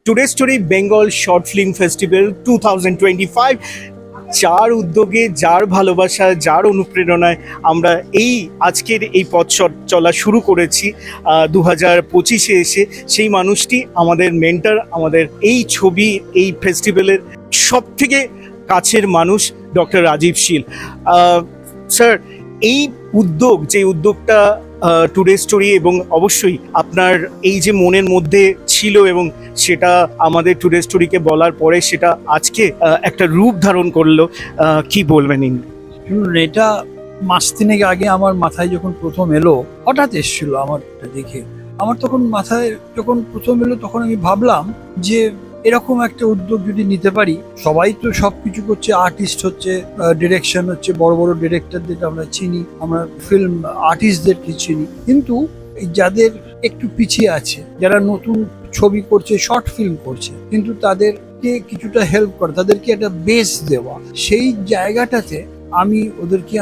Today story Bengal short film festival 2025, যার উদ্যোগে, যার ভালোবাসা, যার অনুপ্রেরণায় আমরা আজকের এই পথ চলা শুরু করেছি 2025-এ এসে। সেই মানুষটি আমাদের মেন্টর, আমাদের এই ছবি, এই ফেস্টিভ্যালের সব থেকে কাছের মানুষ, ডক্টর রাজীব শীল। স্যার, এই যে উদ্যোগটা টুডে স্টোরি, এবং অবশ্যই আপনার এই যে মনের মধ্যে ছিল, এবং সেটা আমাদের টুডে স্টোরিকে বলার পরে সেটা আজকে একটা রূপ ধারণ করলো, কি বলবেন? শুনুন, এটা মাস তিনেক আগে আমার মাথায় যখন প্রথম এলো, হঠাৎ এসেছিল আমার দেখে। আমার তখন মাথায় যখন প্রথম এলো, তখন আমি ভাবলাম যে এরকম একটা উদ্যোগ যদি নিতে পারি। সবাই তো সবকিছু করছে, আর্টিস্ট হচ্ছে, ডিরেকশন হচ্ছে, বড় বড় ডিরেক্টরদের আমরা চিনি, আমরা ফিল্ম আর্টিস্টদেরকে চিনি, কিন্তু যাদের একটু পিছিয়ে আছে, যারা নতুন ছবি করছে, শর্ট ফিল্ম করছে, কিন্তু তাদেরকে কিছুটা হেল্প করা, তাদেরকে একটা বেস দেওয়া, সেই জায়গাটাতে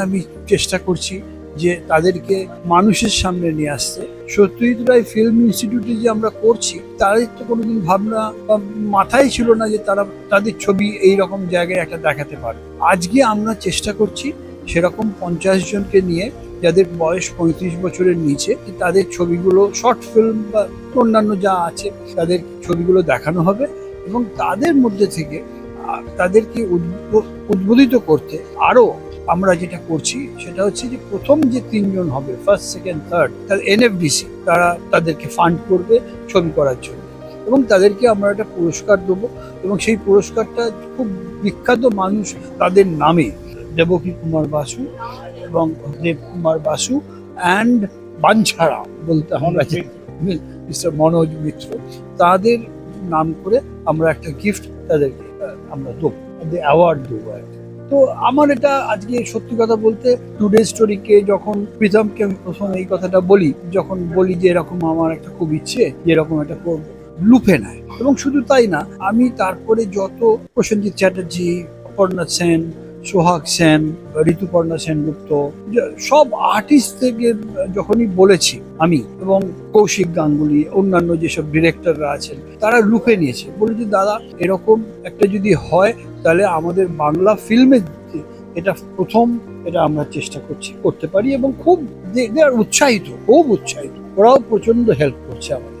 আমি চেষ্টা করছি যে তাদেরকে মানুষের সামনে নিয়ে আসতে। সত্যজিৎ রায় ফিল্ম ইনস্টিটিউটে যে আমরা করছি, তাদের তো কোনোদিন ভাবনা মাথায় ছিল না যে তারা তাদের ছবি এইরকম জায়গায় একটা দেখাতে পারে। আজকে আমরা চেষ্টা করছি সেরকম 50 জনকে নিয়ে, যাদের বয়স 35 বছরের নিচে, তাদের ছবিগুলো, শর্ট ফিল্ম বা অন্যান্য যা আছে, তাদের ছবিগুলো দেখানো হবে, এবং তাদের মধ্যে থেকে তাদেরকে উদ্বোধিত করতে আরো আমরা যেটা করছি সেটা হচ্ছে যে প্রথম যে 3 জন হবে, ফার্স্ট, সেকেন্ড, থার্ড, তার এনএফডিসি, তারা তাদেরকে ফান্ড করবে ছবি করার জন্য, এবং তাদেরকে আমরা একটা পুরস্কার দেবো। এবং সেই পুরস্কারটা খুব বিখ্যাত মানুষ তাদের নামে, দেবকী কুমার বাসু এবং দেব কুমার বাসু অ্যান্ড বাঞ্ছারা বলতে আমরা মিস্টার মনোজ মিত্র, তাদের নাম করে আমরা একটা গিফট তাদেরকে আমরা দেবো, অ্যাওয়ার্ড দেবো। তো আমার এটা আজকে সত্যি কথা বলতে, টুডে স্টোরিকে যখন প্রীতমকে আমি প্রথম এই কথাটা বলি, যখন বলি যে এরকম আমার একটা খুব ইচ্ছে যে এরকম একটা করবো, লুপে নেয়। এবং শুধু তাই না, আমি তারপরে যত প্রসেনজিৎ চ্যাটার্জি, অপর্ণা সেন, সোহাগ সেন, ঋতুপর্ণা সেনগুপ্ত, সব আর্টিস্ট থেকে যখনই বলেছি আমি, এবং কৌশিক গাঙ্গুলি, অন্যান্য যেসব ডিরেক্টররা আছেন, তারা লুপে নিয়েছে, বলেছে দাদা এরকম একটা যদি হয় তাহলে আমাদের বাংলা ফিল্মে এটা প্রথম, এটা আমরা চেষ্টা করতে পারি। এবং খুব উৎসাহিত, খুব উৎসাহিত, ওরাও প্রচন্ড হেল্প করছে আমাদের।